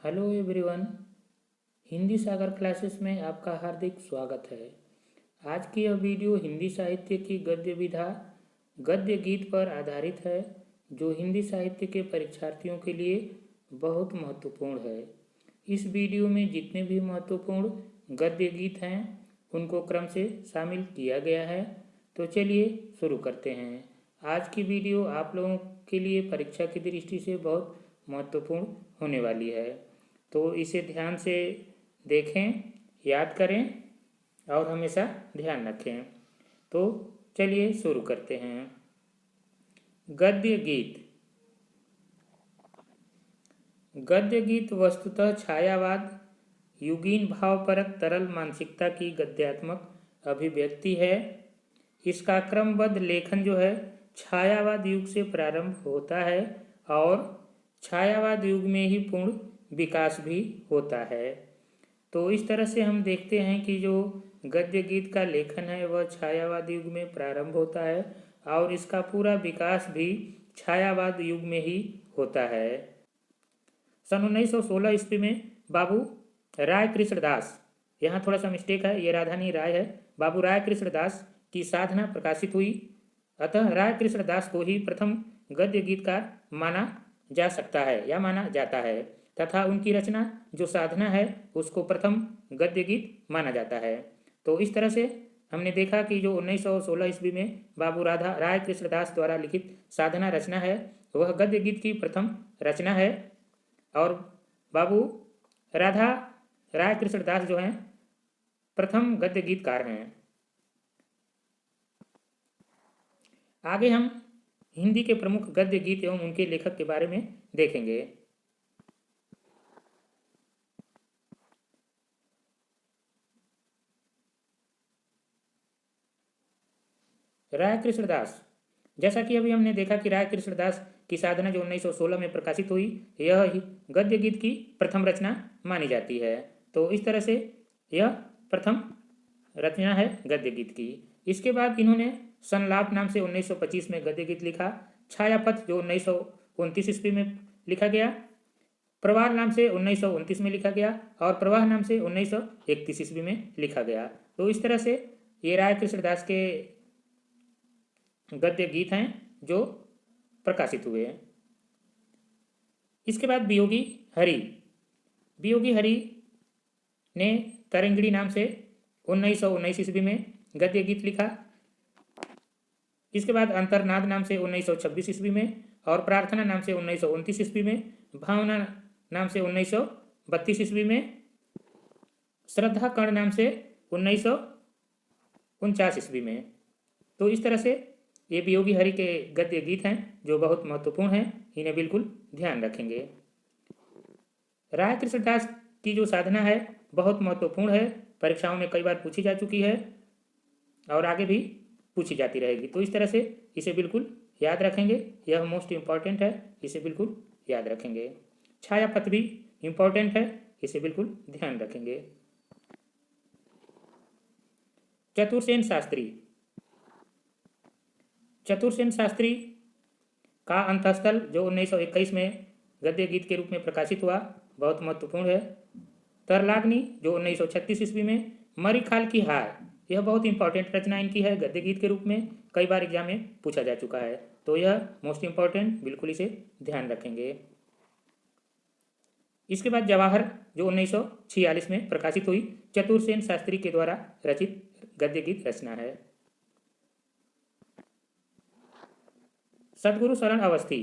Hello everyone. Hindi Sagar classes में आपका हार्दिक स्वागत है। आज की यह वीडियो हिंदी साहित्य की गद्य विधा गद्य गीत पर आधारित है, जो हिंदी साहित्य के परीक्षार्थियों के लिए बहुत महत्वपूर्ण है। इस वीडियो में जितने भी महत्वपूर्ण गद्य गीत हैं उनको क्रम से शामिल किया गया है। तो चलिए शुरू करते हैं। आज की वीडियो आप लोगों के लिए परीक्षा की दृष्टि से बहुत महत्वपूर्ण होने वाली है, तो इसे ध्यान से देखें, याद करें और हमेशा ध्यान रखें। तो चलिए शुरू करते हैं। गद्य गीत। गद्य गीत वस्तुतः छायावाद, युगीन भावपरक तरल मानसिकता की गद्यात्मक अभिव्यक्ति है। इसका क्रमबद्ध लेखन जो है छायावाद युग से प्रारंभ होता है और छायावाद युग में ही पूर्ण विकास भी होता है। तो इस तरह से हम देखते हैं कि जो गद्य गीत का लेखन है वह छायावाद युग में प्रारंभ होता है और इसका पूरा विकास भी छायावाद युग में ही होता है। सन 1916 ईस्वी में बाबू राय कृष्ण दास, यहाँ थोड़ा सा मिस्टेक है, ये राधानी राय है, बाबू राय कृष्ण दास की साधना प्रकाशित हुई। अतः राय कृष्ण दास को ही प्रथम गद्य गीतकार माना जा सकता है या माना जाता है, तथा उनकी रचना जो साधना है उसको प्रथम गद्य गीत माना जाता है। तो इस तरह से हमने देखा कि जो 1916 ईस्वी में बाबू राधा राय कृष्णदास द्वारा लिखित साधना रचना है वह गद्य गीत की प्रथम रचना है और बाबू राधा राय कृष्णदास जो हैं प्रथम गद्य गीतकार हैं। आगे हम हिंदी के प्रमुख गद्य गीत एवं उनके लेखक के बारे में देखेंगे। राय कृष्णदास, जैसा कि अभी हमने देखा कि राय कृष्णदास की साधना जो 1916 में प्रकाशित हुई, यह ही गद्य गीत की प्रथम रचना मानी जाती है। तो इस तरह से यह प्रथम रचना है गद्य गीत की। इसके बाद इन्होंने संलाप नाम से 1925 में गद्य गीत लिखा, छायापथ जो 1929 ईस्वी में लिखा गया, प्रवाह नाम से 1929 में लिखा गया और प्रवाह नाम से 1931 ईस्वी में लिखा गया। तो इस तरह से ये राय कृष्णदास के गद्य गीत हैं जो प्रकाशित हुए हैं। इसके बाद वियोगी हरि, वियोगी हरि ने तरंगिणी नाम से 1919 ईस्वी में गद्य गीत लिखा। इसके बाद अंतर्नाद नाम से 1926 ईस्वी में और प्रार्थना नाम से 1929 ईस्वी में, भावना नाम से 1932 ईस्वी में, श्रद्धा कर्ण नाम से 1949 ईस्वी में। तो इस तरह से ये वियोगी हरि के गद्य गीत हैं जो बहुत महत्वपूर्ण हैं, इन्हें बिल्कुल ध्यान रखेंगे। राय कृष्णदास की जो साधना है बहुत महत्वपूर्ण है, परीक्षाओं में कई बार पूछी जा चुकी है और आगे भी पूछी जाती रहेगी। तो इस तरह से इसे बिल्कुल याद रखेंगे, यह मोस्ट इम्पॉर्टेंट है, इसे बिल्कुल याद रखेंगे। छायापथ भी इम्पॉर्टेंट है, इसे बिल्कुल ध्यान रखेंगे। चतुरसेन शास्त्री, चतुरसेन शास्त्री का अंतःस्थल जो 1921 में गद्य गीत के रूप में प्रकाशित हुआ बहुत महत्वपूर्ण है। तरलाग्नि जो 1936 ईस्वी में, मरीखाल की हार, यह बहुत इंपॉर्टेंट रचना इनकी है, गद्य गीत के रूप में कई बार एग्जाम में पूछा जा चुका है। तो यह मोस्ट इंपॉर्टेंट, बिल्कुल इसे ध्यान रखेंगे। इसके बाद जवाहर जो 1946 में प्रकाशित हुई, चतुरसेन शास्त्री के द्वारा रचित गद्य गीत रचना है। सदगुरु शरण अवस्थी,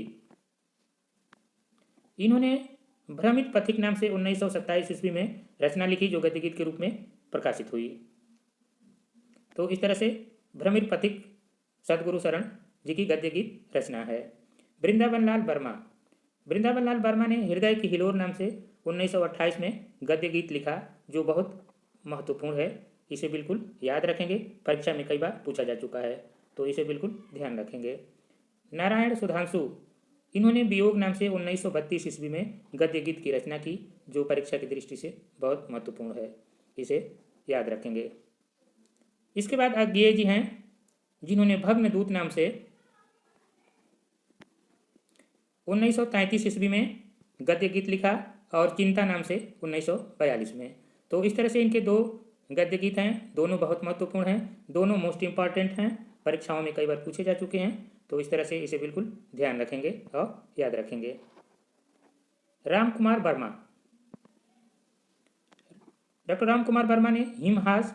इन्होंने भ्रमित पथिक नाम से 1927 ईस्वी में रचना लिखी जो गद्य गीत के रूप में प्रकाशित हुई। तो इस तरह से भ्रमित पथिक सदगुरु शरण जी की गद्य गीत रचना है। वृंदावन लाल वर्मा, वृंदावन लाल वर्मा ने हृदय की हिलोर नाम से 1928 में गद्य गीत लिखा जो बहुत महत्वपूर्ण है, इसे बिल्कुल याद रखेंगे, परीक्षा में कई बार पूछा जा चुका है, तो इसे बिल्कुल ध्यान रखेंगे। नारायण सुधांशु, इन्होंने वियोग नाम से 1932 ईस्वी में गद्य गीत की रचना की जो परीक्षा की दृष्टि से बहुत महत्वपूर्ण है, इसे याद रखेंगे। इसके बाद अज्ञेय जी हैं जिन्होंने भग्नदूत नाम से 1933 ईस्वी में गद्य गीत लिखा और चिंता नाम से 1942 में। तो इस तरह से इनके दो गद्य गीत हैं, दोनों बहुत महत्वपूर्ण हैं, दोनों मोस्ट इम्पॉर्टेंट हैं, परीक्षाओं में कई बार पूछे जा चुके हैं। तो इस तरह से इसे बिल्कुल ध्यान रखेंगे और याद रखेंगे। राम कुमार वर्मा, डॉक्टर राम कुमार वर्मा ने हिमहास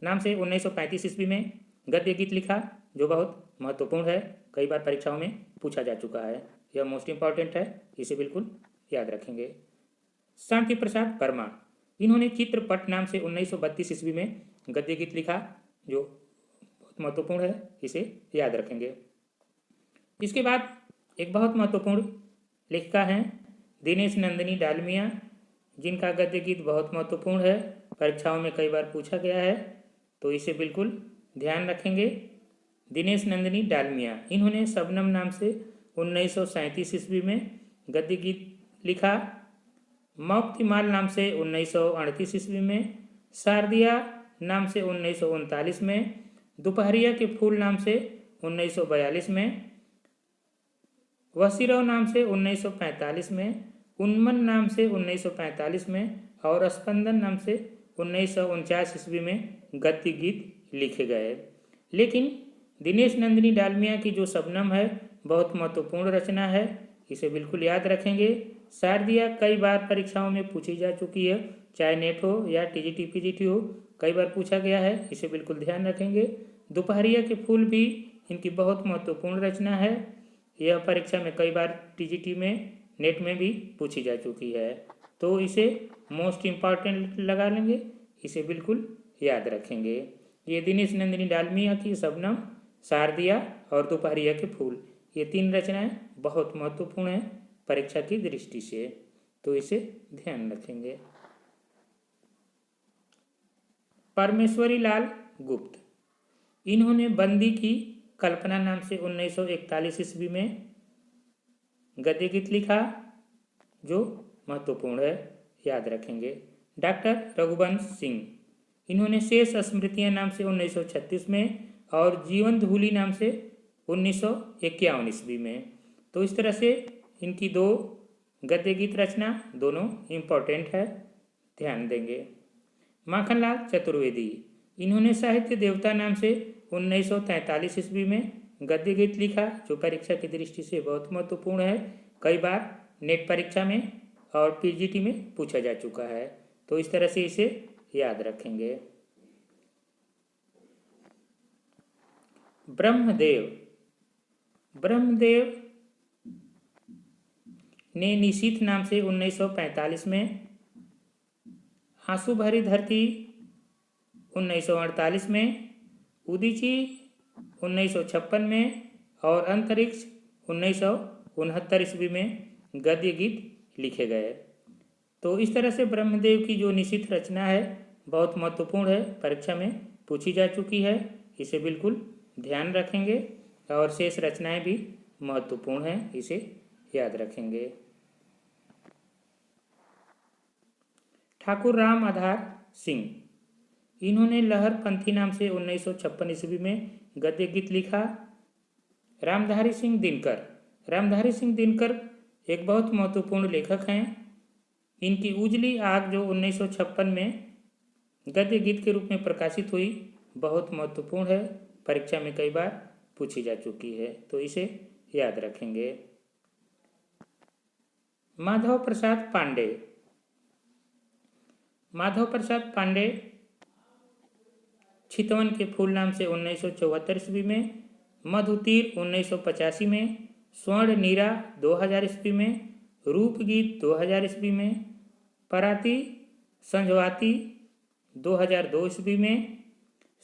नाम से 1935 ईस्वी में गद्य गीत लिखा, जो बहुत महत्वपूर्ण है, कई बार परीक्षाओं में पूछा जा चुका है, यह मोस्ट इम्पॉर्टेंट है, इसे बिल्कुल याद रखेंगे। शांति प्रसाद वर्मा, इन्होंने चित्रपट नाम से 1932 ईस्वी में गद्य गीत लिखा, जो बहुत महत्वपूर्ण है, इसे याद रखेंगे। इसके बाद एक बहुत महत्वपूर्ण लेखिका हैं दिनेश नंदिनी डालमिया, जिनका गद्य गीत बहुत महत्वपूर्ण है, परीक्षाओं में कई बार पूछा गया है, तो इसे बिल्कुल ध्यान रखेंगे। दिनेश नंदिनी डालमिया, इन्होंने शबनम नाम से 1937 ईस्वी में गद्य गीत लिखा, मौक्तिमाल नाम से 1938 ईस्वी में, शारदिया नाम से 1939 में, दोपहरिया के फूल नाम से 1942 में, वसीरव नाम से 1945 में, उन्मन नाम से 1945 में और स्पंदन नाम से 1949 ईस्वी में गद्य गीत लिखे गए। लेकिन दिनेश नंदिनी डालमिया की जो शबनम है बहुत महत्वपूर्ण रचना है, इसे बिल्कुल याद रखेंगे। शारदिया कई बार परीक्षाओं में पूछी जा चुकी है, चाहे नेट हो या टीजीटी पीजीटी हो, कई बार पूछा गया है, इसे बिल्कुल ध्यान रखेंगे। दोपहरिया के फूल भी इनकी बहुत महत्वपूर्ण रचना है, यह परीक्षा में कई बार टीजीटी में नेट में भी पूछी जा चुकी है, तो इसे मोस्ट इम्पॉर्टेंट लगा लेंगे, इसे बिल्कुल याद रखेंगे। ये दिनेश नंदिनी डालमिया की शबनम, शारदिया और दोपहरिया के फूल, ये तीन रचनाएं बहुत महत्वपूर्ण हैं परीक्षा की दृष्टि से, तो इसे ध्यान रखेंगे। परमेश्वरी लाल गुप्त, इन्होंने बंदी की कल्पना नाम से 1941 ईस्वी में गद्य गीत लिखा, जो महत्वपूर्ण है, याद रखेंगे। डॉक्टर रघुवंश सिंह, इन्होंने शेष स्मृतियां नाम से 1936 में और जीवन धूली नाम से 1951 ईस्वी में। तो इस तरह से इनकी दो गद्य गीत रचना दोनों इम्पोर्टेंट है, ध्यान देंगे। माखनलाल चतुर्वेदी, इन्होंने साहित्य देवता नाम से 1943 ईस्वी में गद्य गीत लिखा, जो परीक्षा की दृष्टि से बहुत महत्वपूर्ण है, कई बार नेट परीक्षा में और पीजीटी में पूछा जा चुका है, तो इस तरह से इसे याद रखेंगे। ब्रह्मदेव, ब्रह्मदेव ने निशीथ नाम से 1945 में, आंसू भरी धरती 1948 में, उदीची 1956 में और अंतरिक्ष 1969 ईस्वी में गद्य गीत लिखे गए। तो इस तरह से ब्रह्मदेव की जो निशित रचना है बहुत महत्वपूर्ण है, परीक्षा में पूछी जा चुकी है, इसे बिल्कुल ध्यान रखेंगे और शेष रचनाएं भी महत्वपूर्ण हैं, इसे याद रखेंगे। ठाकुर राम आधार सिंह, इन्होंने लहर पंथी नाम से 1956 ईस्वी में गद्य गीत लिखा। रामधारी सिंह दिनकर, रामधारी सिंह दिनकर एक बहुत महत्वपूर्ण लेखक हैं, इनकी उजली आग जो 1956 में गद्य गीत के रूप में प्रकाशित हुई बहुत महत्वपूर्ण है, परीक्षा में कई बार पूछी जा चुकी है, तो इसे याद रखेंगे। माधव प्रसाद पांडे, माधव प्रसाद पांडे चितवन के फूल नाम से 1974 ईस्वी में, मधुतीर 1985 में, स्वर्ण नीरा 2000 ईस्वी में, रूप गीत 2000 ईस्वी में, पराती संजवाती 2002 ईस्वी में,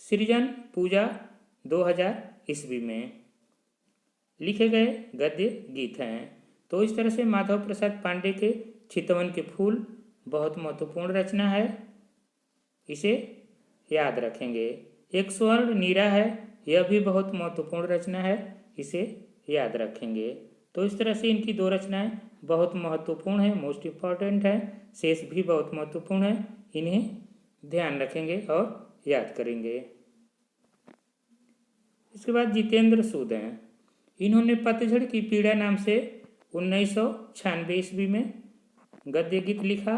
सृजन पूजा 2000 ईस्वी में लिखे गए गद्य गीत हैं। तो इस तरह से माधव प्रसाद पांडे के चितवन के फूल बहुत महत्वपूर्ण रचना है, इसे याद रखेंगे। एक स्वर्ण नीरा है, यह भी बहुत महत्वपूर्ण रचना है, इसे याद रखेंगे। तो इस तरह से इनकी दो रचनाएं बहुत महत्वपूर्ण है, मोस्ट इम्पॉर्टेंट है, शेष भी बहुत महत्वपूर्ण है, इन्हें ध्यान रखेंगे और याद करेंगे। इसके बाद जितेंद्र सूद हैं, इन्होंने पतझड़ की पीड़ा नाम से 1996 ईस्वी में गद्य गीत लिखा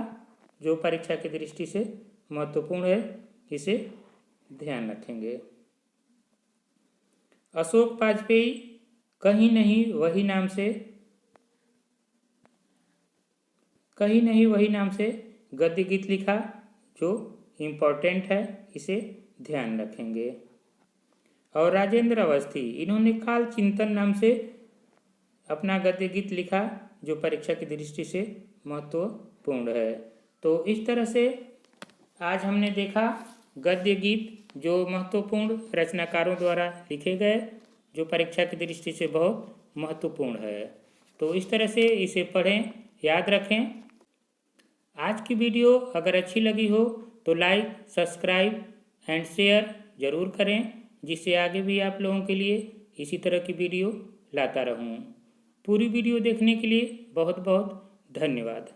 जो परीक्षा की दृष्टि से महत्वपूर्ण है, इसे ध्यान रखेंगे। अशोक वाजपेयी कहीं नहीं वही नाम से गद्य गीत लिखा जो इम्पोर्टेंट है, इसे ध्यान रखेंगे। और राजेंद्र अवस्थी, इन्होंने काल चिंतन नाम से अपना गद्य गीत लिखा जो परीक्षा की दृष्टि से महत्वपूर्ण है। तो इस तरह से आज हमने देखा गद्य गीत जो महत्वपूर्ण रचनाकारों द्वारा लिखे गए, जो परीक्षा की दृष्टि से बहुत महत्वपूर्ण है। तो इस तरह से इसे पढ़ें, याद रखें। आज की वीडियो अगर अच्छी लगी हो तो लाइक, सब्सक्राइब एंड शेयर ज़रूर करें, जिससे आगे भी आप लोगों के लिए इसी तरह की वीडियो लाता रहूं। पूरी वीडियो देखने के लिए बहुत बहुत धन्यवाद।